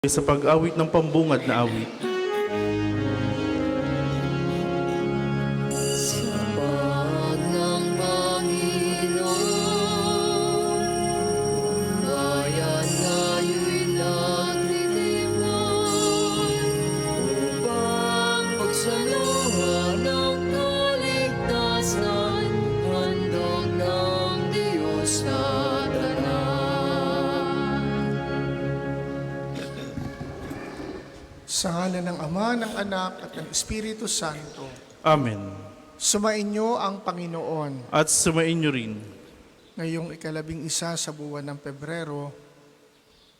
Sa pag-awit ng pambungad na awit. Sapat ng Panginoon, bayan ngayo'y nagliliwan, upang pagsaluhan ng kaligtasan, handog ng Diyos na tanan. Sa ngalan ng Ama, ng Anak, at ng Espiritu Santo, Amen. sumainyo ang Panginoon. At sumainyo rin. Ngayong ika-11 sa buwan ng Pebrero,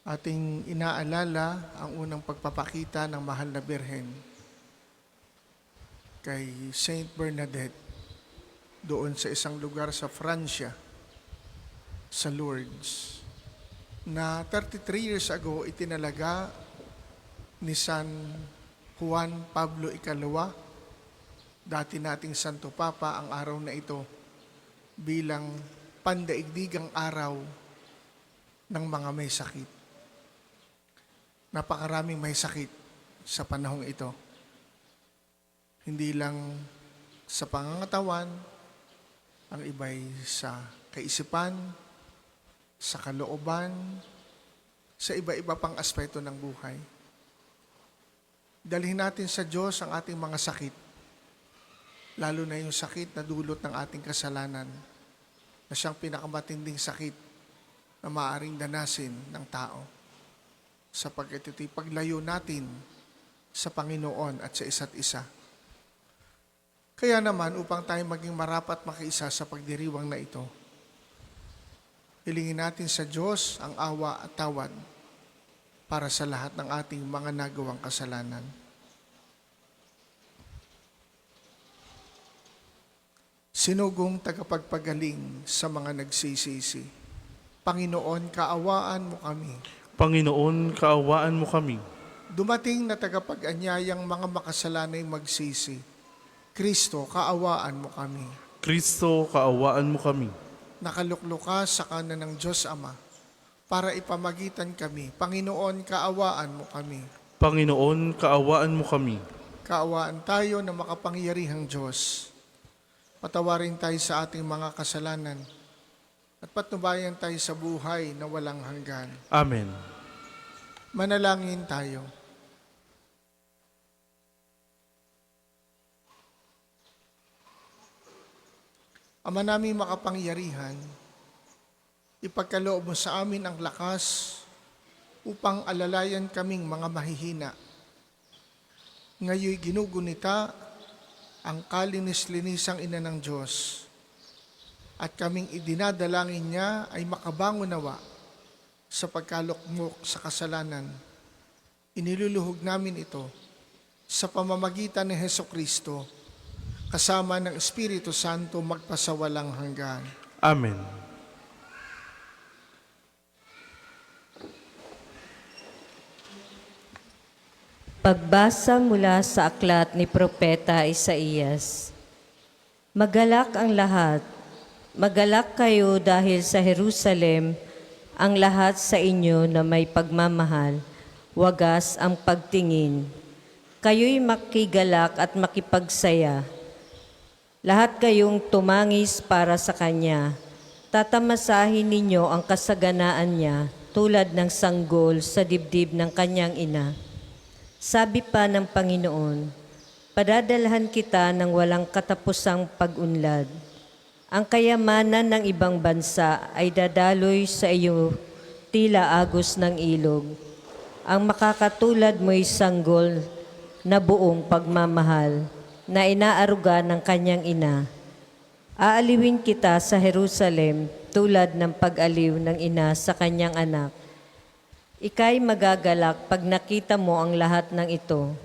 ating inaalala ang unang pagpapakita ng Mahal na Birhen kay Saint Bernadette doon sa isang lugar sa Francia, sa Lourdes, na 33 years ago itinalaga ni San Juan Pablo Ika, dati nating Santo Papa, ang araw na ito bilang pandaigdigang araw ng mga may sakit. Napakaraming may sakit sa panahong ito. Hindi lang sa pangangatawan, ang iba'y sa kaisipan, sa kalooban, sa iba-iba pang aspeto ng buhay. Dalhin natin sa Diyos ang ating mga sakit, lalo na yung sakit na dulot ng ating kasalanan, na siyang pinakamatinding sakit na maaaring danasin ng tao, sapagkat ito'y paglayo natin sa Panginoon at sa isa't isa. Kaya naman, upang tayo maging marapat makiisa sa pagdiriwang na ito, hilingin natin sa Diyos ang awa at tawad para sa lahat ng ating mga nagawang kasalanan. Sinugong tagapagpagaling sa mga nagsisisi, Panginoon, kaawaan mo kami. Panginoon, kaawaan mo kami. Dumating na tagapag-anyayang mga makasalanay magsisi, Kristo, kaawaan mo kami. Kristo, kaawaan mo kami. Nakalukluka sa kanan ng Diyos Ama, para ipamagitan kami. Panginoon, kaawaan mo kami. Panginoon, kaawaan mo kami. Kaawaan tayo na makapangyarihang Diyos. Patawarin tayo sa ating mga kasalanan at patnubayan tayo sa buhay na walang hanggan. Amen. Manalangin tayo. Ama naming makapangyarihan, ipagkaloob mo sa amin ang lakas upang alalayan kaming mga mahihina. Ngayoy ginugunita ang kalinis-linisang ina ng Diyos at kaming idinadalangin niya ay makabangon nawa sa pagkalukmok sa kasalanan. Iniluluhog namin ito sa pamamagitan ni Hesukristo kasama ng Espiritu Santo magpasawalang hanggan. Amen. Pagbasa mula sa aklat ni Propeta Isaías. Magalak ang lahat, magalak kayo dahil sa Jerusalem, ang lahat sa inyo na may pagmamahal, wagas ang pagtingin. Kayo'y makigalak at makipagsaya. Lahat kayong tumangis para sa Kanya. Tatamasahin ninyo ang kasaganaan niya tulad ng sanggol sa dibdib ng Kanyang ina. Sabi pa ng Panginoon, padadalhan kita ng walang katapusang pag-unlad. Ang kayamanan ng ibang bansa ay dadaloy sa iyo tila agos ng ilog. Ang makakatulad mo'y sanggol na buong pagmamahal na inaaruga ng kanyang ina. Aaliwin kita sa Jerusalem tulad ng pag-aliw ng ina sa kanyang anak. Ika'y magagalak pag nakita mo ang lahat ng ito.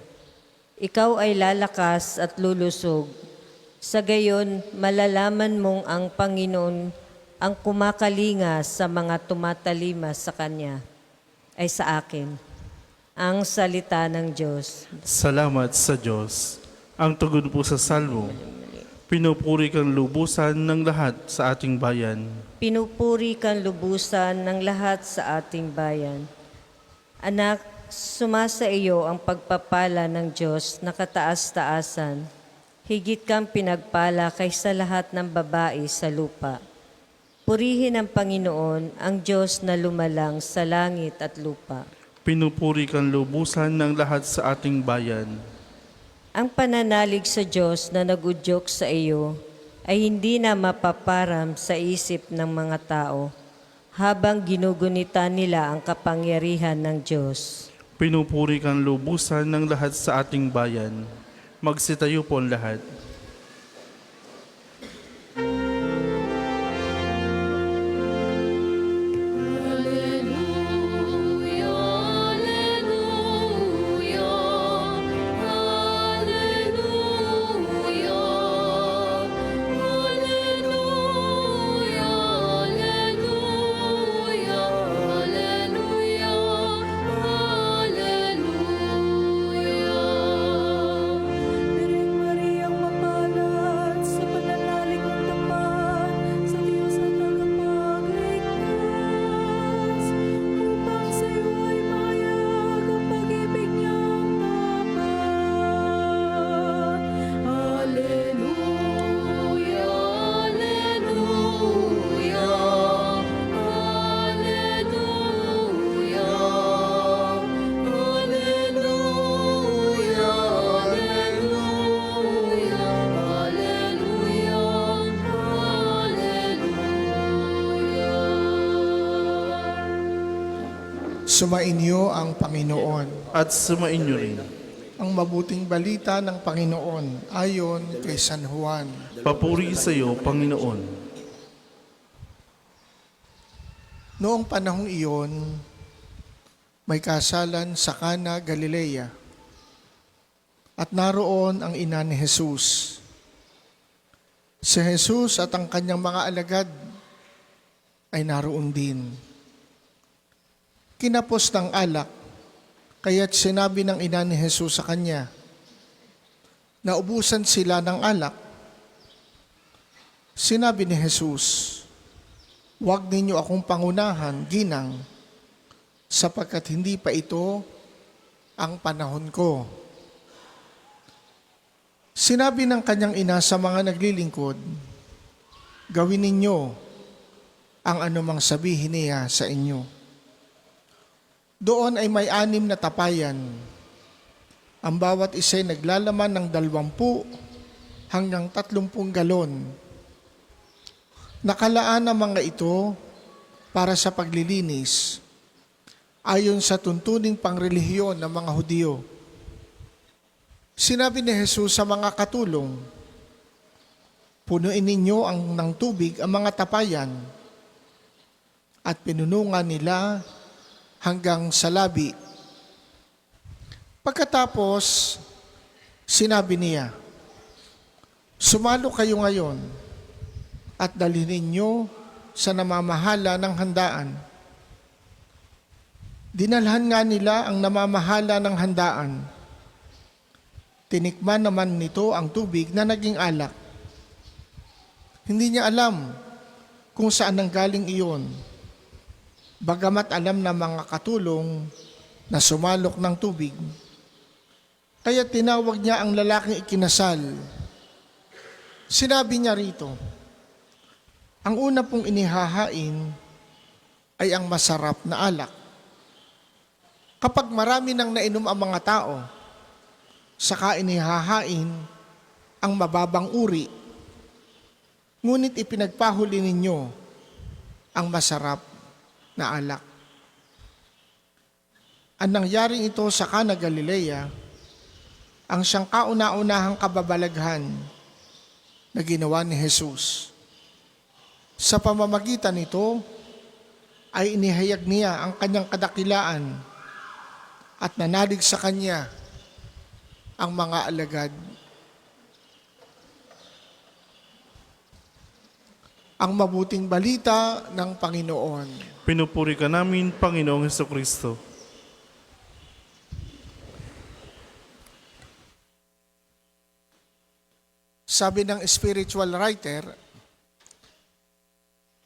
Ikaw ay lalakas at lulusog. Sa gayon, malalaman mong ang Panginoon ang kumakalinga sa mga tumatalima sa Kanya, ay sa akin. Ang salita ng Diyos. Salamat sa Diyos. Ang tugon po sa salmo, pinupuri kang lubusan ng lahat sa ating bayan. Pinupuri kang lubusan ng lahat sa ating bayan. Anak, sumasa iyo ang pagpapala ng Diyos na kataas-taasan. Higit kang pinagpala kaysa lahat ng babae sa lupa. Purihin ang Panginoon, ang Diyos na lumalang sa langit at lupa. Pinupuri kang lubusan ng lahat sa ating bayan. Ang pananalig sa Diyos na nagudyok sa iyo ay hindi na mapaparam sa isip ng mga tao habang ginugunita nila ang kapangyarihan ng Diyos. Pinupuri kang lubusan ng lahat sa ating bayan. Magsitayo po ang lahat. Hallelujah, hallelujah, hallelujah, hallelujah, hallelujah, hallelujah. Piring Mariang mapalad sa pananalig ng tapat sa Diyos na tagapagligtas, upang sa iyo ay mayag ang pag-ibig niyang tapat. Hallelujah, hallelujah, hallelujah, hallelujah, hallelujah. Sumainyo ang Panginoon. At sumainyo rin. Ang mabuting balita ng Panginoon ayon kay San Juan. Papuri sa iyo, Panginoon. Noong panahong iyon, may kasalan sa Cana, Galilea. At naroon ang ina ni Jesus. Si Jesus at ang kanyang mga alagad ay naroon din. Kinapos ng alak, kaya't sinabi ng ina ni Jesus sa kanya, naubusan sila ng alak. Sinabi ni Jesus, huwag ninyo akong pangunahan, ginang, sapagkat hindi pa ito ang panahon ko. Sinabi ng kanyang ina sa mga naglilingkod, gawin ninyo ang anumang sabihin niya sa inyo. Doon ay may 6 na tapayan. Ang bawat isa'y naglalaman ng 20 hanggang 30 galon. Nakalaan ang mga ito para sa paglilinis, ayon sa tuntuning pangrelihiyon ng mga Hudyo. Sinabi ni Jesus sa mga katulong, punuin ninyo ng tubig ang mga tapayan, at pinunungan nila hanggang sa labi. Pagkatapos, sinabi niya, sumalo kayo ngayon at dalhin ninyo sa namamahala ng handaan. Dinalhan nga nila ang namamahala ng handaan. Tinikman naman nito ang tubig na naging alak. Hindi niya alam kung saan nanggaling iyon. Bagamat alam ng mga katulong na sumalok ng tubig, kaya tinawag niya ang lalaking ikinasal. Sinabi niya rito, ang una pong inihahain ay ang masarap na alak. Kapag marami nang nainom ang mga tao, saka inihahain ang mababang uri. Ngunit ipinagpahuli ninyo ang masarap na alak. Ang nangyaring ito sa Cana, Galilea, ang siyang kauna-unahang kababalaghan na ginawa ni Jesus. Sa pamamagitan nito ay inihayag niya ang kanyang kadakilaan at nanalig sa kanya ang mga alagad. Ang mabuting balita ng Panginoon. Pinupuri ka namin, Panginoong Hesukristo. Sabi ng spiritual writer,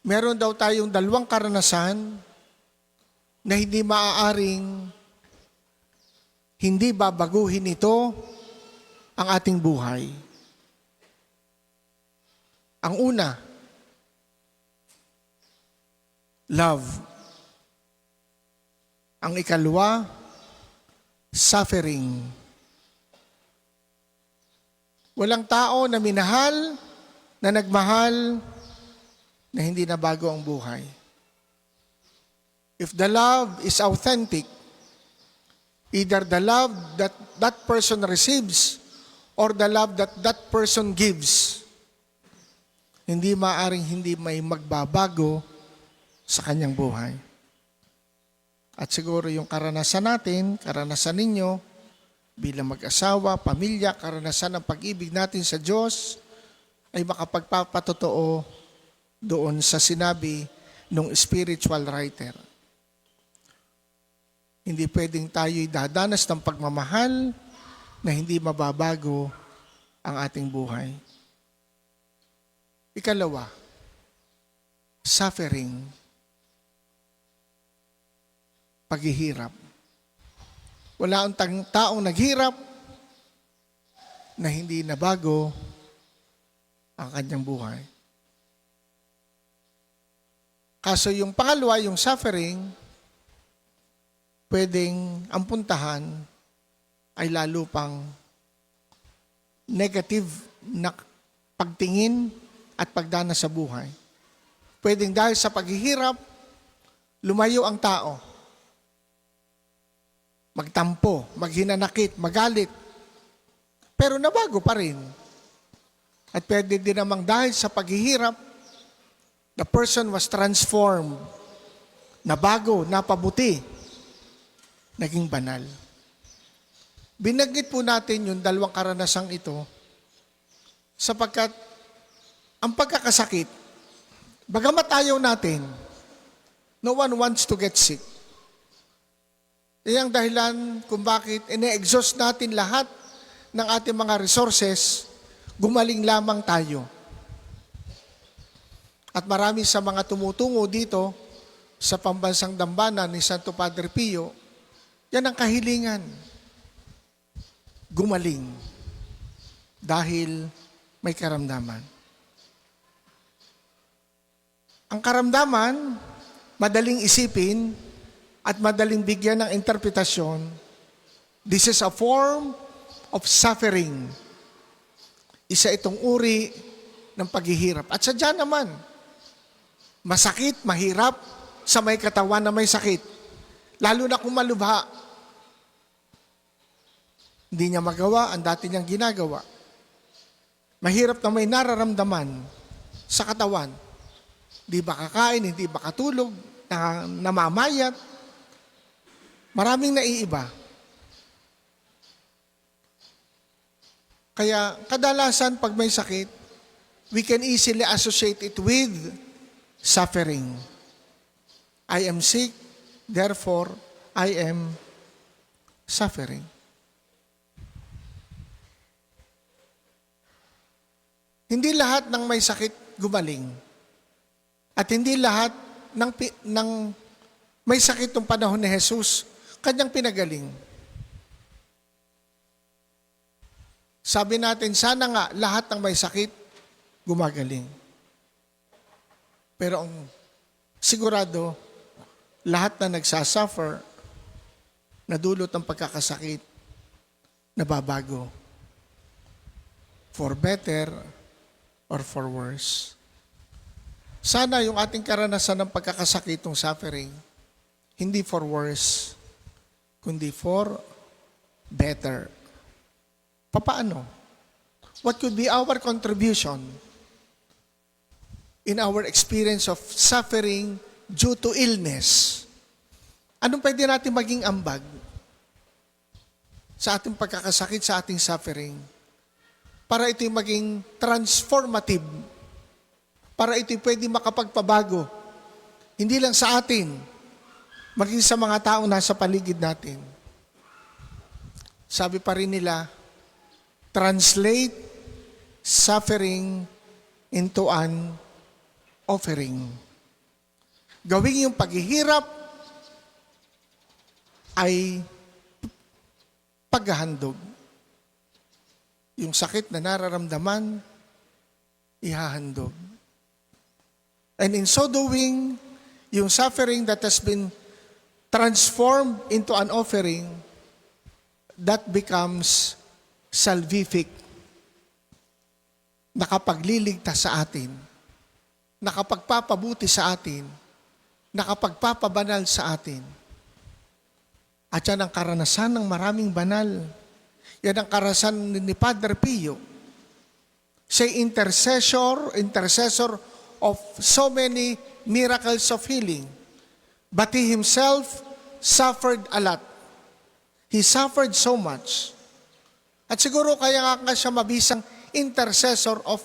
meron daw tayong 2 karanasan na hindi maaaring hindi babaguhin ito ang ating buhay. Ang una, love. Ang ikalawa, suffering. Walang tao na minahal, na nagmahal, na hindi na bago ang buhay. If the love is authentic, either the love that that person receives or the love that that person gives, hindi maaring hindi may magbabago sa kanyang buhay. At siguro yung karanasan natin, karanasan ninyo, bilang mag-asawa, pamilya, karanasan ng pag-ibig natin sa Diyos, ay makapagpapatotoo doon sa sinabi ng spiritual writer. Hindi pwedeng tayo'y dadanas ng pagmamahal na hindi mababago ang ating buhay. Ikalawa, suffering. Paghihirap. Wala ang taong naghirap na hindi nabago ang kanyang buhay. Kaso yung pangalawa, yung suffering, pwedeng ang puntahan ay lalo pang negative na pagtingin at pagdana sa buhay. Pwedeng dahil sa paghihirap, lumayo ang tao. Magtampo, maghinanakit, magalit. Pero nabago pa rin. At pwede din namang dahil sa paghihirap, the person was transformed. Nabago, napabuti, naging banal. Binanggit po natin yung dalawang karanasang ito sapagkat ang pagkakasakit, bagamat ayaw natin, no one wants to get sick. Iyan ang dahilan kung bakit ine-exhaust natin lahat ng ating mga resources, gumaling lamang tayo. At marami sa mga tumutungo dito sa pambansang dambana ni Santo Padre Pio, yan ang kahilingan. Gumaling. Dahil may karamdaman. Ang karamdaman, madaling isipin at madaling bigyan ng interpretasyon. This is a form of suffering. Isa itong uri ng paghihirap. At sadya naman, masakit, mahirap sa may katawan na may sakit. Lalo na kung malubha. Hindi niya magawa ang dati niyang ginagawa. Mahirap na may nararamdaman sa katawan. Hindi ba kakain, hindi ba katulog, namamayat. Maraming naiiba. Kaya kadalasan pag may sakit, we can easily associate it with suffering. I am sick, therefore I am suffering. Hindi lahat ng may sakit gumaling. At hindi lahat ng may sakit ng panahon ni Jesus, kanyang pinagaling. Sabi natin, sana nga lahat ng may sakit gumagaling. Pero ang sigurado, lahat na nagsasuffer, nadulot ng pagkakasakit, nababago. For better or for worse. Sana yung ating karanasan ng pagkakasakit, ng suffering, hindi for worse, kundi for better. Papaano? What could be our contribution in our experience of suffering due to illness? Anong pwede natin maging ambag sa ating pagkakasakit, sa ating suffering? Para ito'y maging transformative. Para ito'y pwede makapagpabago. Hindi lang sa atin, maging sa mga taong nasa paligid natin. Sabi pa rin nila, translate suffering into an offering. Gawing yung paghihirap ay paghahandog. Yung sakit na nararamdaman, ihahandog. And in so doing, yung suffering that has been transformed into an offering, that becomes salvific. Nakapagliligtas sa atin, nakapagpapabuti sa atin, nakapagpapabanal sa atin. At yan ang karanasan ng maraming banal. Yan ang karanasan ni Padre Pio. Siya intercessor of so many miracles of healing. But he himself suffered a lot. He suffered so much. At siguro kaya nga siya mabisang intercessor of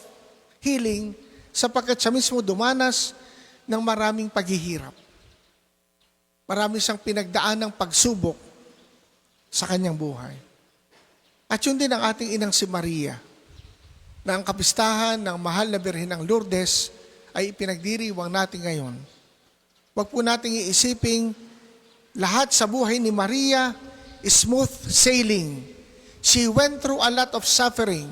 healing sapagkat siya mismo dumanas ng maraming paghihirap. Marami siyang pinagdaan ng pagsubok sa kanyang buhay. At yun din ang ating inang si Maria, na ang kapistahan ng mahal na Birhen ng Lourdes ay ipinagdiriwang natin ngayon. Huwag po nating iisiping lahat sa buhay ni Maria is smooth sailing. She went through a lot of suffering.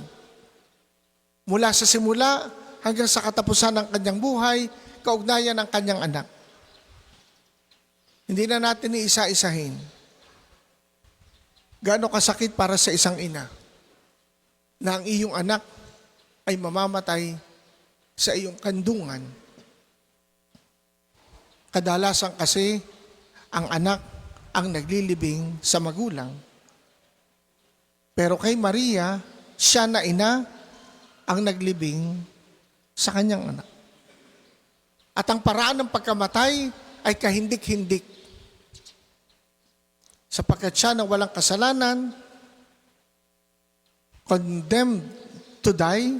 Mula sa simula hanggang sa katapusan ng kanyang buhay, kaugnayan ng kanyang anak. Hindi na natin iisa-isahin. Gaano kasakit para sa isang ina na ang iyong anak ay mamamatay sa iyong kandungan. Kadalasan kasi ang anak ang naglilibing sa magulang. Pero kay Maria, siya na ina ang naglibing sa kanyang anak. At ang paraan ng pagkamatay ay kahindik-hindik. Sapagkat siya na walang kasalanan, condemned to die,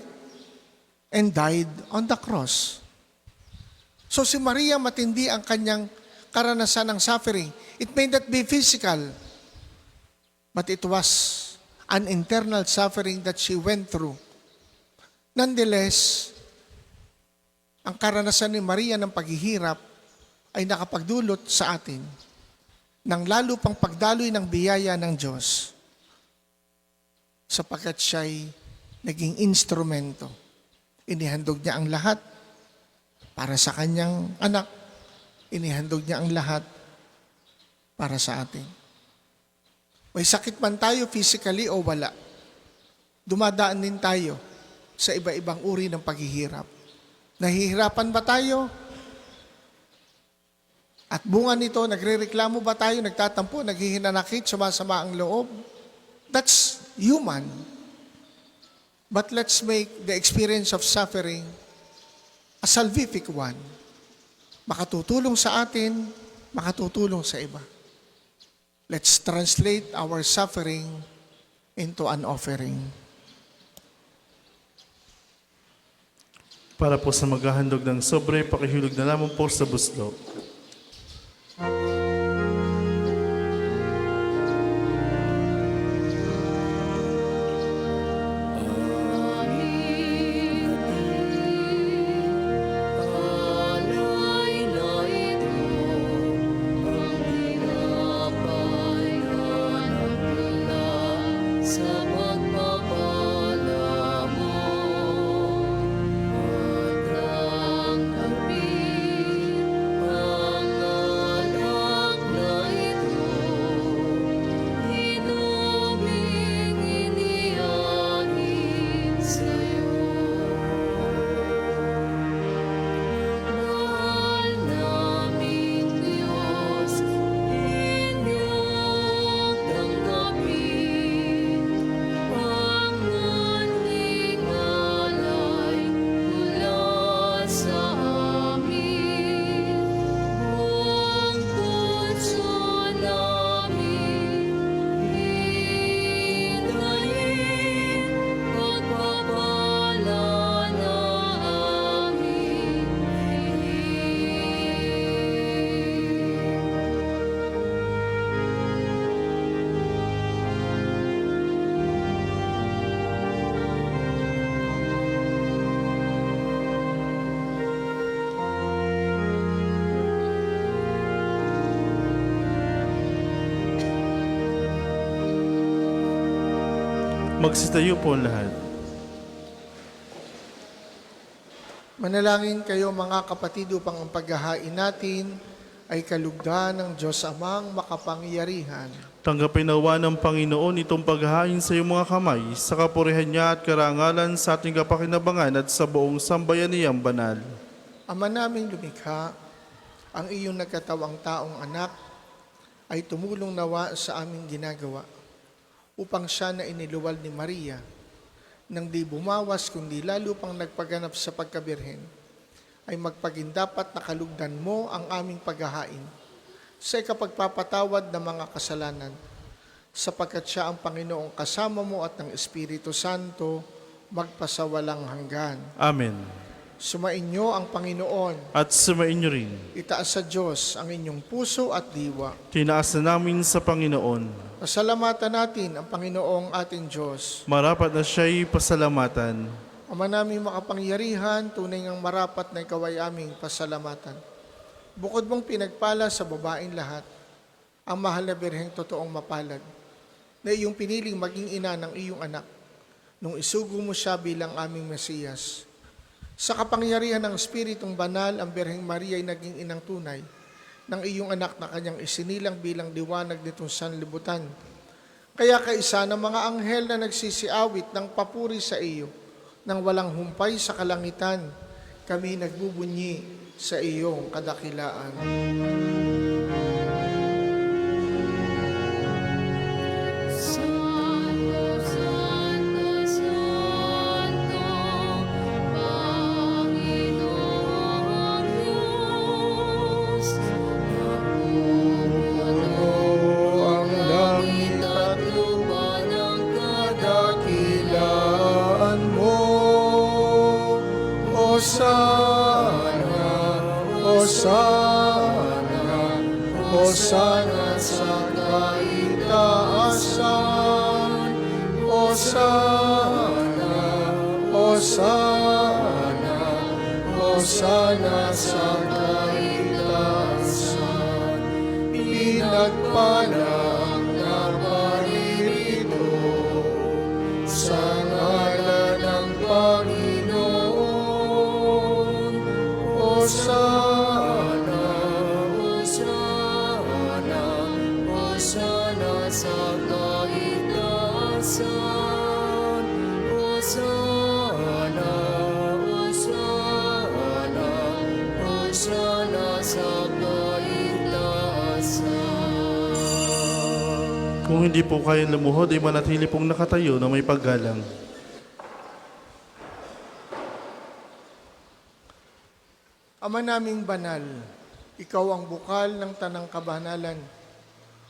and died on the cross. So si Maria, matindi ang kanyang karanasan ng suffering. It may not be physical, but it was an internal suffering that she went through. Nonetheless, ang karanasan ni Maria ng paghihirap ay nakapagdulot sa atin ng lalo pang pagdaloy ng biyaya ng Diyos sapagkat siya'y naging instrumento. Inihandog niya ang lahat para sa kanyang anak. Inihandog niya ang lahat para sa atin. May sakit man tayo physically o wala, dumadaan din tayo sa iba-ibang uri ng paghihirap. Nahihirapan ba tayo? At bunga nito, nagrereklamo ba tayo, nagtatampo, naghihinanakit, sumasama ang loob? That's human. But let's make the experience of suffering a salvific one. Makatutulong sa atin, makatutulong sa iba. Let's translate our suffering into an offering. Para po sa maghahandog ng sobre, pakihulog na lamang po sa buslo. Sa pagpapala mo, Magsitayo po ang lahat. Manalangin kayo mga kapatid upang ang paghahain natin ay kalugdan ng Diyos Amang makapangyarihan. Tanggapin nawa ng Panginoon itong paghahain sa iyong mga kamay, sa kapurihan niya at karangalan sa ating kapakinabangan at sa buong sambayaniyang banal. Ama naming lumikha, ang iyong nagkatawang taong anak ay tumulong nawa sa aming ginagawa upang siya na iniluwal ni Maria nang di bumawas kundi lalo pang nagpaganap sa pagkabirhen ay magpagindapat na kalugdan mo ang aming paghahain sa ikapagpapatawad ng mga kasalanan sapagkat siya ang Panginoong kasama mo at ng Espiritu Santo magpasawalang hanggan. Amen. Sumainyo ang Panginoon. At sumainyo rin. Itaas sa Diyos ang inyong puso at diwa. Tinaas na namin sa Panginoon. Pasalamatan natin ang Panginoong ating Diyos. Marapat na siya'y pasalamatan. Ama namin makapangyarihan, tunay ngang marapat na ikaw ay aming pasalamatan. Bukod mong pinagpala sa babaeng lahat, ang mahal na Birheng totoong mapalad, na iyong piniling maging ina ng iyong anak, nung isugo mo siya bilang aming Mesiyas. Sa kapangyarihan ng Espiritong Banal, ang Birheng Maria ay naging inang tunay ng iyong anak na kanyang isinilang bilang liwanag nitong sanlibutan. Kaya kaisa ng mga anghel na nagsisiawit ng papuri sa iyo, nang walang humpay sa kalangitan, kami nagbubunyi sa iyong kadakilaan. Santo, Santo, Santo, Panginoong Diyos, napupuno ang langit at lupa ng kadakilaan mo. Hosana, Hosana, Hosana sa kaitaasan. Hosana, Hosana, Hosana sa kaitaasan. Pinagpala ang naparirito sa ngalan ng Panginoon. Hosana, Hosana, Hosana sa kaitaasan. Hosana, Hosana, Hosana sa kaitaasan. Kung hindi po kayang lumuhod, ay manatili pong nakatayo na may paggalang. Ama naming banal, ikaw ang bukal ng tanang kabanalan.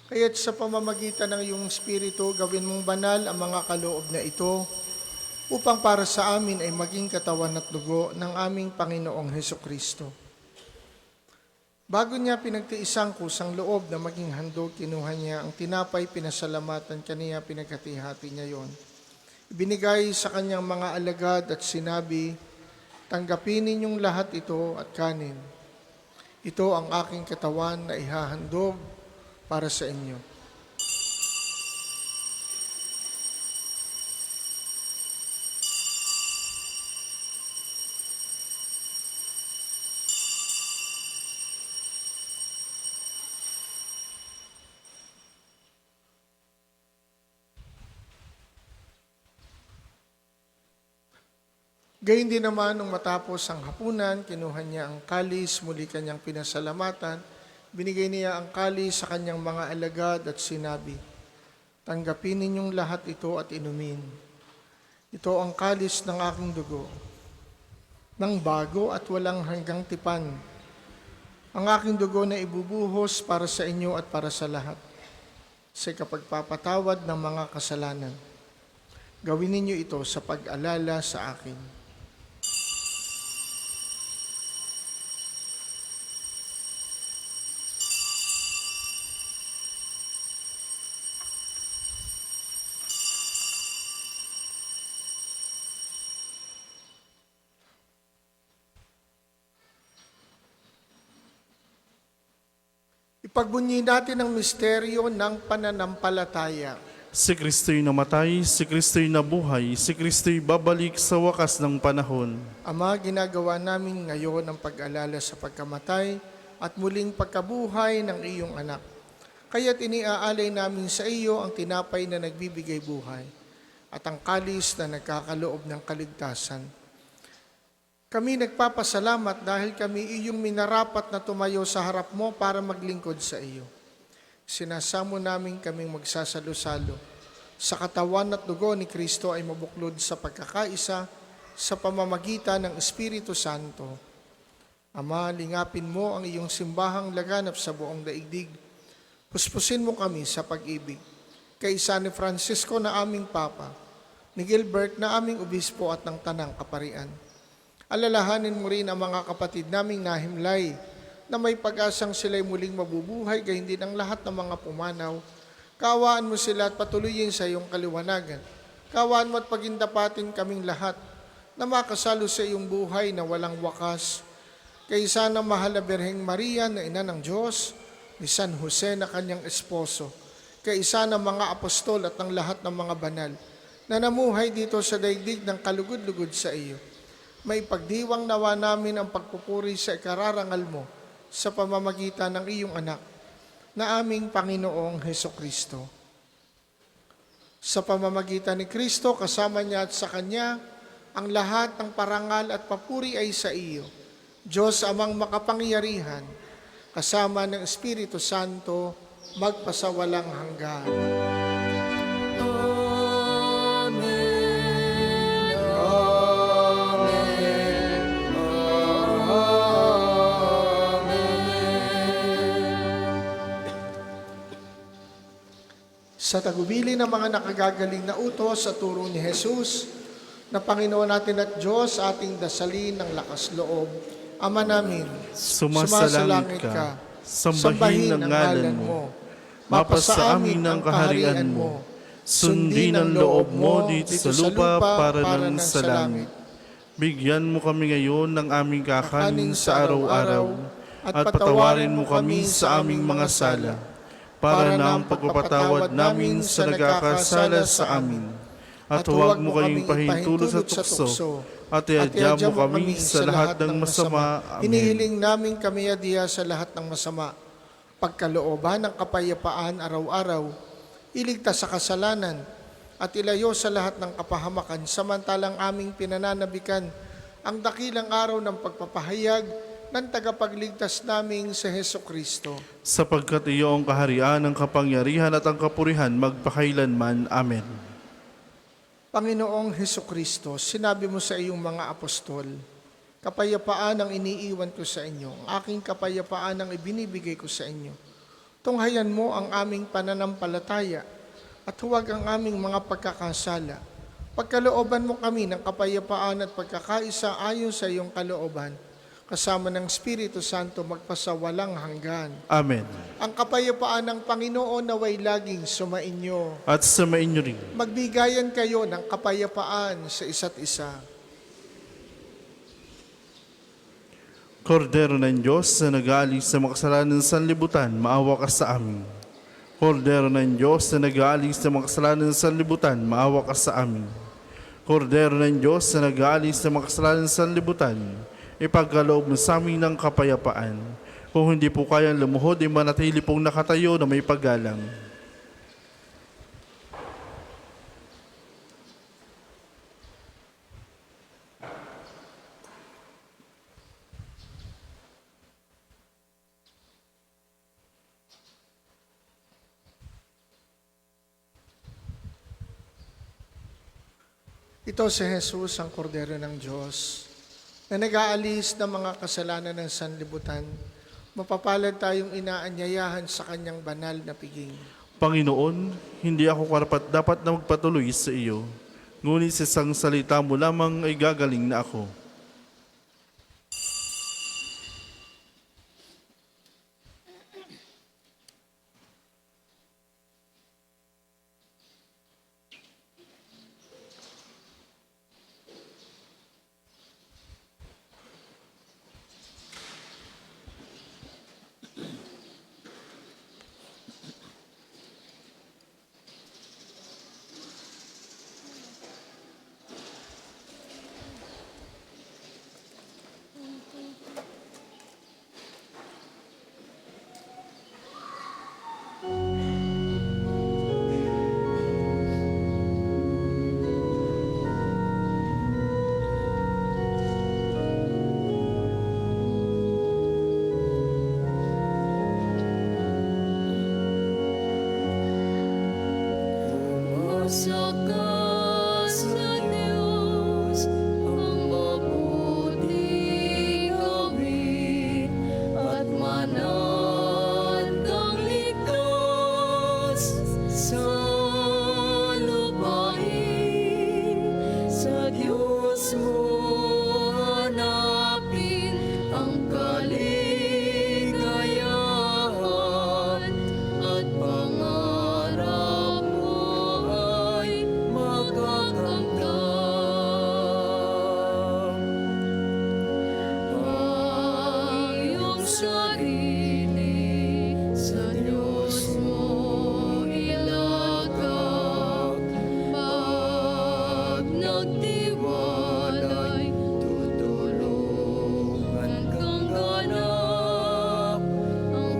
Kaya't sa pamamagitan ng iyong Espiritu, gawin mong banal ang mga kaloob na ito upang para sa amin ay maging katawan at dugo ng aming Panginoong Hesukristo. Bago niya pinagtiisang kusang loob na maging handog, kinuha niya ang tinapay, pinasalamatan kaniya, pinaghati-hati niya yon. Ibinigay sa kanyang mga alagad at sinabi, tanggapin ninyong lahat ito at kanin. Ito ang aking katawan na ihahandog para sa inyo. Gayun din naman, nung matapos ang hapunan, kinuha niya ang kalis, muli kanyang pinasalamatan, binigay niya ang kalis sa kanyang mga alagad at sinabi, tanggapin ninyong lahat ito at inumin. Ito ang kalis ng aking dugo, ng bago at walang hanggang tipan. Ang aking dugo na ibubuhos para sa inyo at para sa lahat, sa kapagpapatawad ng mga kasalanan. Gawin ninyo ito sa pag-alala sa akin. Ipagbunyi natin ang misteryo ng pananampalataya. Si Kristo'y namatay, si Kristo'y nabuhay, si Kristo'y babalik sa wakas ng panahon. Ama, ginagawa namin ngayon ang pag-alala sa pagkamatay at muling pagkabuhay ng iyong anak. Kaya't iniaalay namin sa iyo ang tinapay na nagbibigay buhay at ang kalis na nagkakaloob ng kaligtasan. Kami nagpapasalamat dahil kami iyong minarapat na tumayo sa harap mo para maglingkod sa iyo. Sinasamo namin kaming magsasalo-salo sa katawan at dugo ni Kristo ay mabuklod sa pagkakaisa sa pamamagitan ng Espiritu Santo. Ama, lingapin mo ang iyong simbahang laganap sa buong daigdig. Puspusin mo kami sa pag-ibig. Kay San Francisco na aming Papa, ni Gilbert na aming Obispo at ng Tanang Kaparian. Alalahanin mo rin ang mga kapatid naming nahimlay na may pag-asang sila'y muling mabubuhay gayon din ang lahat ng mga pumanaw. Kaawaan mo sila at patuloyin sa iyong kaliwanagan. Kaawaan mo at pagindapatin kaming lahat na makasalo sa iyong buhay na walang wakas. Kay sana mahal na Birheng Maria na ina ng Diyos, ni San Jose na kanyang esposo, kay sana mga apostol at ng lahat ng mga banal na namuhay dito sa daigdig ng kalugod-lugod sa iyo. May pagdiwang nawa namin ang pagpupuri sa ikararangal mo sa pamamagitan ng iyong anak na aming Panginoong Hesukristo. Sa pamamagitan ni Kristo, kasama niya at sa Kanya, ang lahat ng parangal at papuri ay sa iyo, Diyos amang makapangyarihan, kasama ng Espiritu Santo, magpasawalang hanggan. Sa tagubili ng mga nakagagaling na utos sa turo ni Jesus, na Panginoon natin at Diyos, ating dasalin ng lakas loob. Ama namin, Sumasalangit ka, sambahin ang ngalan mo, mapasa amin ang kaharian mo, sundin ang loob mo dito sa lupa para ng sa langit. Bigyan mo kami ngayon ng aming kakanin sa araw-araw, at patawarin mo kami sa aming mga sala, para na ang pagpapatawad namin sa nagkakasala sa amin. At huwag mo kaming pahintulot sa tukso, at iadya mo kami sa lahat ng masama. Amen. Hinihiling namin kami adiya sa lahat ng masama. Pagkalooban ng kapayapaan araw-araw, iligtas sa kasalanan, at ilayo sa lahat ng kapahamakan, samantalang aming pinananabikan ang dakilang araw ng pagpapahayag ng tagapagligtas naming si Hesukristo. Sapagkat iyo ang kaharian, ang kapangyarihan at ang kapurihan magpakailanman. Amen. Panginoong Hesukristo, sinabi mo sa iyong mga apostol, kapayapaan ang iniiwan ko sa inyo, ang aking kapayapaan ang ibinibigay ko sa inyo. Tunghayan mo ang aming pananampalataya at huwag ang aming mga pagkakasala. Pagkalooban mo kami ng kapayapaan at pagkakaisa ayon sa iyong kalooban, kasama ng Espiritu Santo magpasawalang hanggan. Amen. Ang kapayapaan ng Panginoon naway laging sumainyo. At samain niyo rin. Magbigayan kayo ng kapayapaan sa isa't isa. Kordero ng Diyos na nag-aalis sa makasalanan ng sanlibutan, maawa ka sa amin. Kordero ng Diyos na nag-aalis sa makasalanan ng sanlibutan, maawa ka sa amin. Kordero ng Diyos na nag-aalis sa makasalanan ng sanlibutan, ipagkaloob mo sa amin ng kapayapaan. Kung hindi po kayang lumuhod, ay manatili pong nakatayo na may paggalang. Ito si Jesus, ang Kordero ng Diyos, na nag-aalis ng mga kasalanan ng sanlibutan. Mapapalad tayong inaanyayahan sa kanyang banal na piging. Panginoon, hindi ako karapat dapat na magpatuloy sa iyo, ngunit sa isang salita mo lamang ay gagaling na ako. Umasa sa Diyos ang mabuting gawin at manatang ligtas sa lupain. Sa Diyos mo hanapin ang kaligayahan at pangarap mo ay makakamtan. Ang iyong sarili sa Diyos mo ilagak. Pag nagtiwalay, tutulungan kang ganap. Ang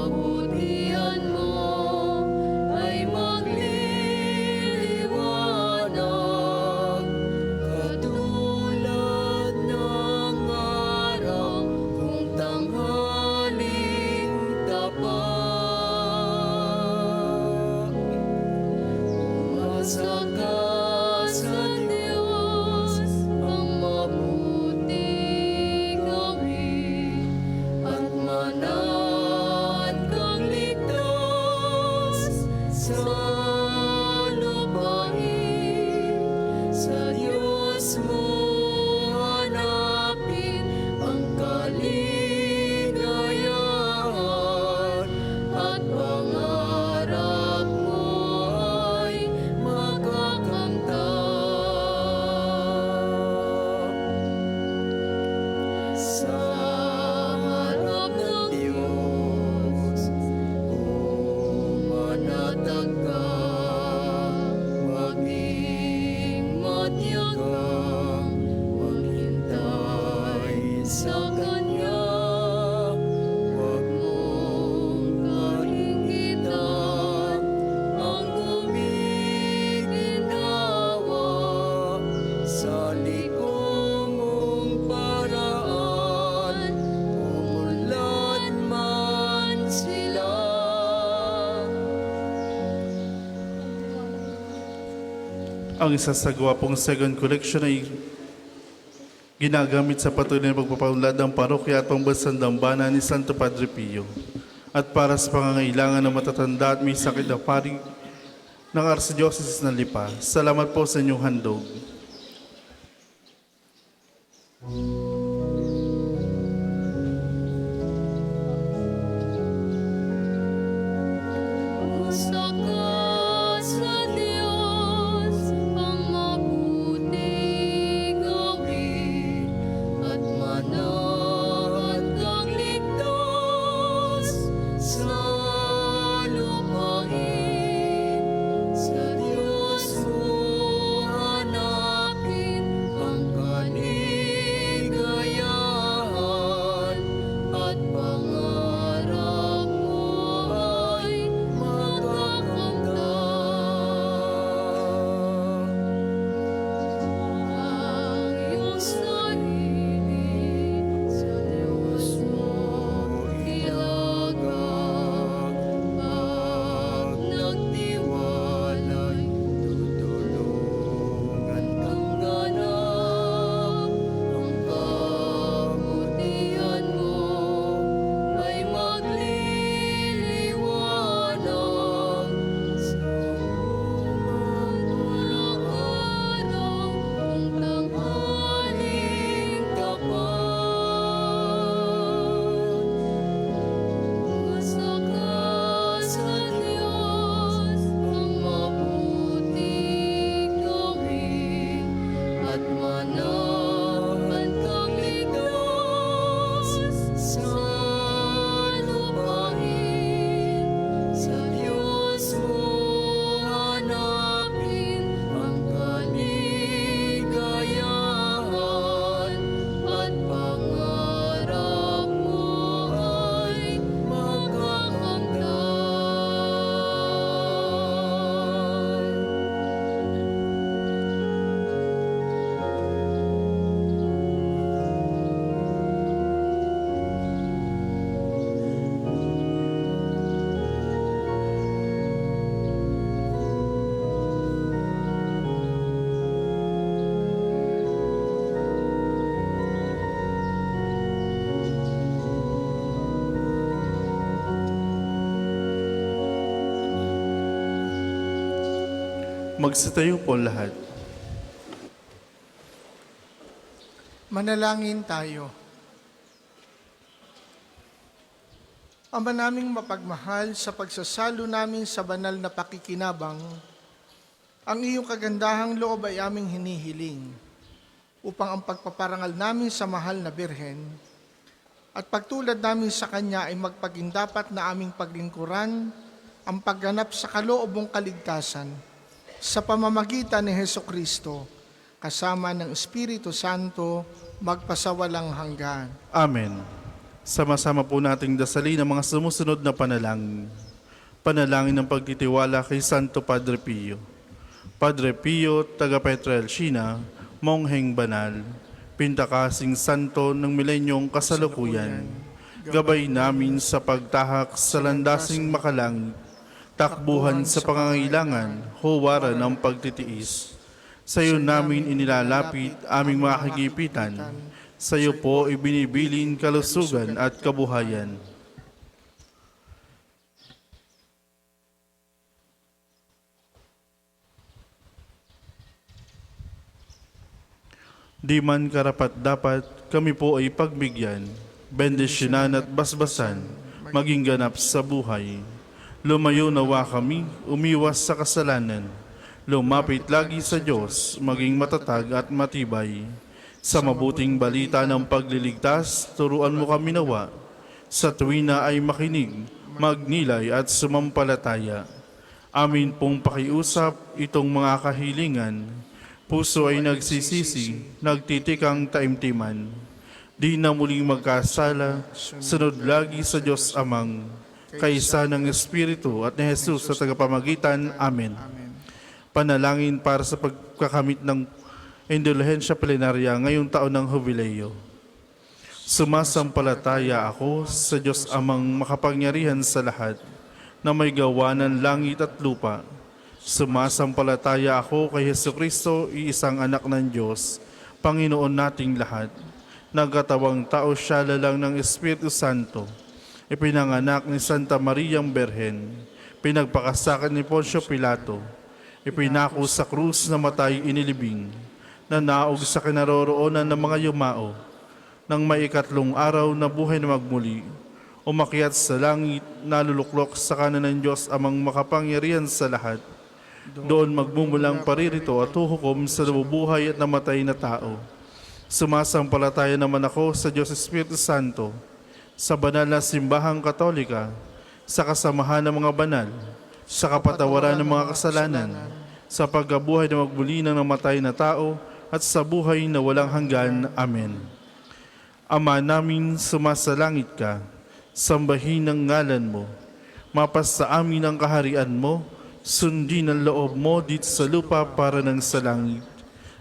kabutihan mo ay magliliwanag, katulad ng araw kung tanghaling tapat. Umasa ka sa Diyos ang mabuting gawin at manat kang ligtas sa lupain. Sa Diyos mo hanapin ang kaligayahan at pangarap mo ay makakamtan. Sa harap ng Diyos, manatag ka, maging matyagang maghintay sa Kanya. Huwag mong kaingitan ang gumiginawa sa likom mong paraan, umulan man sila. Ang isa sa gwapong second collection ay ginagamit sa patuloy na pagpapaunlad ng parokya at pambansang dambana ni Santo Padre Pio at para sa pangangailangan ng matatanda at may sakit na pari ng Archdiocese ng Lipa. Salamat po sa inyong handog. Umasa ka sa Diyos ang mabuting gawin at manat kang ligtas sa lupain. Sa Diyos mo hanapin ang kaligayahan Magsitayo po lahat. Manalangin tayo. Ama naming mapagmahal, sa pagsasalo namin sa banal na pakikinabang, ang iyong kagandahang loob ay aming hinihiling upang ang pagpaparangal namin sa mahal na Birhen at pagtulad namin sa Kanya ay magpagindapat na aming paglingkuran ang pagganap sa kaloob mong kaligtasan sa pamamagitan ni Hesukristo kasama ng Espiritu Santo magpasawalang hanggan. Amen. Sama-sama po nating dasalin ang mga sumusunod na panalangin. Panalangin ng pagtitiwala kay Santo Padre Pio. Padre Pio, taga Petrelcina, Mongheng Banal, Pintakasing Santo ng milenyong kasalukuyan, gabay namin sa pagtahak sa landasing makalangit, takbuhan sa pangangailangan, huwaran ng pagtitiis. Sa iyo namin inilalapit aming mga kagipitan, sa iyo po ibinibilin kalusugan at kabuhayan. Di man karapat-dapat, kami po ay pagbigyan, bendisyonan at basbasan, maging ganap sa buhay. Lumayo nawa kami, umiwas sa kasalanan, lumapit lagi sa Diyos, maging matatag at matibay. Sa mabuting balita ng pagliligtas, turuan mo kami nawa. Sa tuwina ay makinig, magnilay at sumampalataya. Amin pong pakiusap itong mga kahilingan. Puso ay nagsisisi, nagtitikang taimtiman. Di na muling magkasala, sunod lagi sa Diyos Amang, kaisa ng Espiritu at ni Jesus sa tagapamagitan. Amen. Panalangin para sa pagkakamit ng indulhensya plenarya ngayong taon ng Jubileo. Sumasampalataya ako sa Diyos Amang makapangyarihan sa lahat, na may gawa ng langit at lupa. Sumasampalataya ako kay Hesukristo, iisang anak ng Diyos, Panginoon nating lahat. Nagkatawang tao siya lalang ng Espiritu Santo. Ipinanganak ni Santa Mariang Birhen. Pinagpakasakan ni Poncio Pilato. Ipinako sa krus na matay inilibing. Nanaog sa kinaroroonan ng mga yumao. Nang may ikatlong araw na buhay na magmuli, umakyat sa langit, naluluklok sa kanan ng Diyos Amang makapangyarihan sa lahat. Doon magmumulang paririto at huhukom sa nabubuhay at namatay na tao. Sumasampalataya naman ako sa Diyos Espiritu Santo, sa banal na simbahang katolika, sa kasamahan ng mga banal, sa kapatawaran ng mga kasalanan, sa pagkabuhay na magmuli ng namatay na tao, at sa buhay na walang hanggan. Amen. Ama namin, sumasalangit ka, sambahin ang ngalan mo, mapasa amin ang kaharian mo, sundin ang loob mo dito sa lupa para ng sa langit.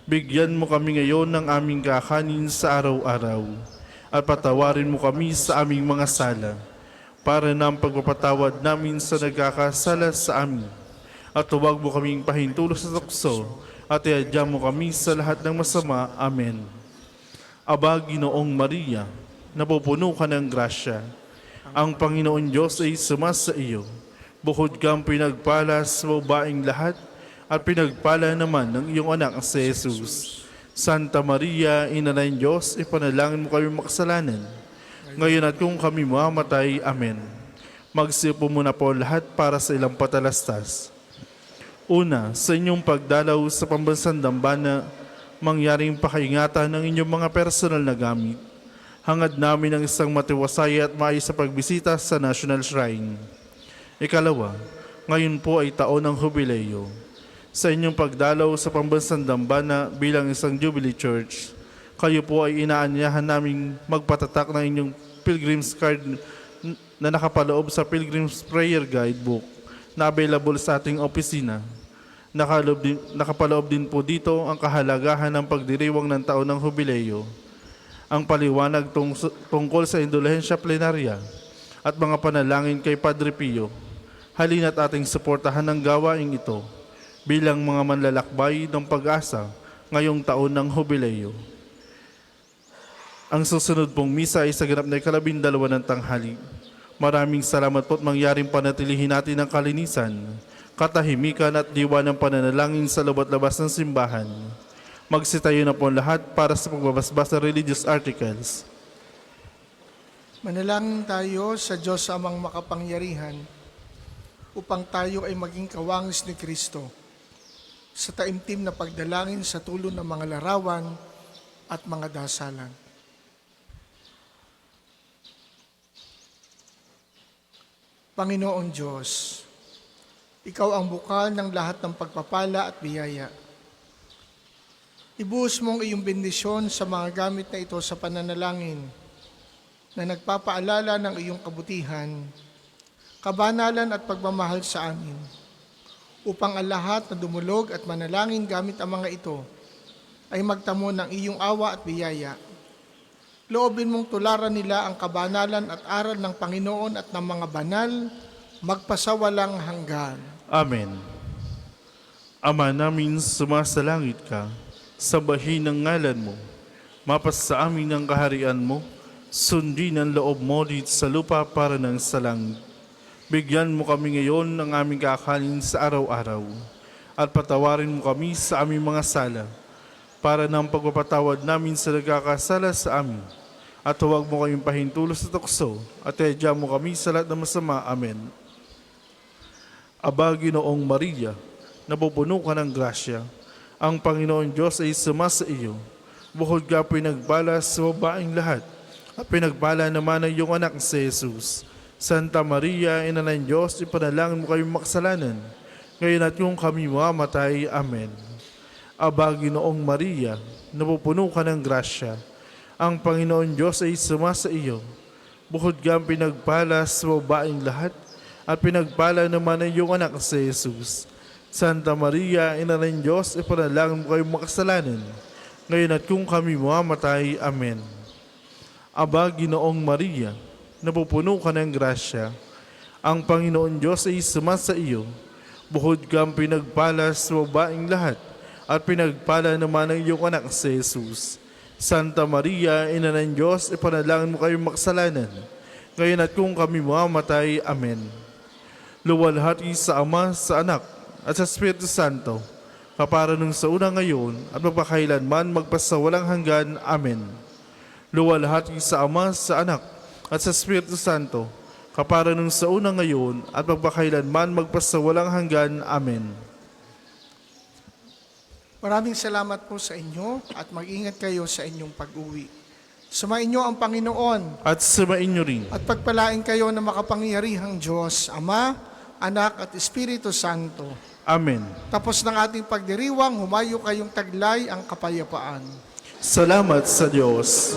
Bigyan mo kami ngayon ng aming kakanin sa araw-araw, at patawarin mo kami sa aming mga sala, para na ang pagpapatawad namin sa nagkakasala sa amin. At huwag mo kaming pahintulo sa tukso, at iadya mo kami sa lahat ng masama. Amen. Aba, Ginoong Maria, napupuno ka ng grasya. Ang Panginoon Diyos ay sumasa iyo. Bukod kang pinagpala sa babaeng lahat, at pinagpala naman ng iyong anak si Jesus. Santa Maria, Ina ng Diyos, ipanalangin mo kami makasalanan, ngayon at kung kami mamatay. Amen. Magsiupo muna po lahat para sa ilang patalastas. Una, sa inyong pagdalaw sa pambansang dambana, mangyaring pakaingatan ng inyong mga personal na gamit. Hangad namin ang isang matiwasay at maayos sa pagbisita sa National Shrine. Ikalawa, ngayon po ay taon ng Jubileo. Sa inyong pagdalaw sa pambansang dambana bilang isang Jubilee Church, kayo po ay inaanyahan naming magpatatak ng inyong Pilgrim's Card na nakapaloob sa Pilgrim's Prayer Guidebook na available sa ating opisina. Nakapaloob din po dito ang kahalagahan ng pagdiriwang ng taon ng Jubileo, ang paliwanag tungkol sa indulhensya plenarya at mga panalangin kay Padre Pio. Halina't ating suportahan ang gawaing ito bilang mga manlalakbay ng pag-asa ngayong taon ng Jubileo. Ang susunod pong misa ay sa ganap na 12 ng tanghali. Maraming salamat po't mangyaring panatilihin natin ang kalinisan, katahimikan at diwa ng pananalangin sa loob at labas ng simbahan. Magsitayo na po ang lahat para sa pagbabasbas ng religious articles. Manalangin tayo sa Diyos amang makapangyarihan upang tayo ay maging kawangis ni Kristo sa taimtim na pagdalangin sa tulong ng mga larawan at mga dasalan. Panginoong Diyos, Ikaw ang bukal ng lahat ng pagpapala at biyaya. Ibuhos mong iyong bendisyon sa mga gamit na ito sa pananalangin na nagpapaalala ng iyong kabutihan, kabanalan at pagmamahal sa amin, upang ang lahat na dumulog at manalangin gamit ang mga ito ay magtamo ng iyong awa at biyaya. Loobin mong tularan nila ang kabanalan at aral ng Panginoon at ng mga banal, magpasawalang hanggan. Amen. Ama namin, sumasalangit ka, sambahin ang ngalan mo, mapasa amin ang kaharian mo, sundin ang loob mo dito sa lupa para ng sa langit. Bigyan mo kami ngayon ng aming kakanin sa araw-araw, at patawarin mo kami sa aming mga sala, para ng pagpapatawad namin sa nagkakasala sa amin. At huwag mo kaming pahintulos sa tukso, at edya mo kami sa lahat ng masama. Amen. Aba, Ginoong Maria, napupuno ka ng grasya, ang Panginoon Diyos ay sumasa iyo. Bukod ka pinagpala sa babaeng lahat, at pinagpala naman ang iyong anak si Jesus. Santa Maria, Ina ng Diyos, ipanalangin mo kayong makasalanan, ngayon at kung kami mamamatay. Amen. Aba, Ginoong Maria, napupuno ka ng grasya, ang Panginoon Diyos ay sumasa iyo. Bukod ka pinagpala sa babaeng lahat, at pinagpala naman ang iyong anak si Jesus. Santa Maria, Ina ng Diyos, ipanalangin mo kayong makasalanan, ngayon at kung kami mamamatay. Amen. Aba, Ginoong Maria, napupuno ka ng grasya, ang Panginoon Diyos ay sumasa iyo. Bukod kang pinagpala sa babaeng lahat, at pinagpala naman ang iyong anak si Jesus. Santa Maria, Ina ng Diyos, ipanalangin mo kayong makasalanan, ngayon at kung kami mamamatay. Amen. Luwalhati sa Ama, sa Anak, at sa Espiritu Santo, kapara nung sa una ngayon, at magpakailanman magpasawalang hanggan. Amen. Luwalhati sa Ama, sa Anak, at sa Espiritu Santo, kapara nung sa una ngayon, at magpakailanman magpasawalang hanggan. Amen. Maraming salamat po sa inyo at mag-ingat kayo sa inyong pag-uwi. Sumainyo ang Panginoon At sumainyo rin. at pagpalain kayo ng makapangyarihang Diyos, Ama, Anak at Espiritu Santo. Amen. Tapos ng ating pagdiriwang, humayo kayong taglay ang kapayapaan. Salamat sa Diyos.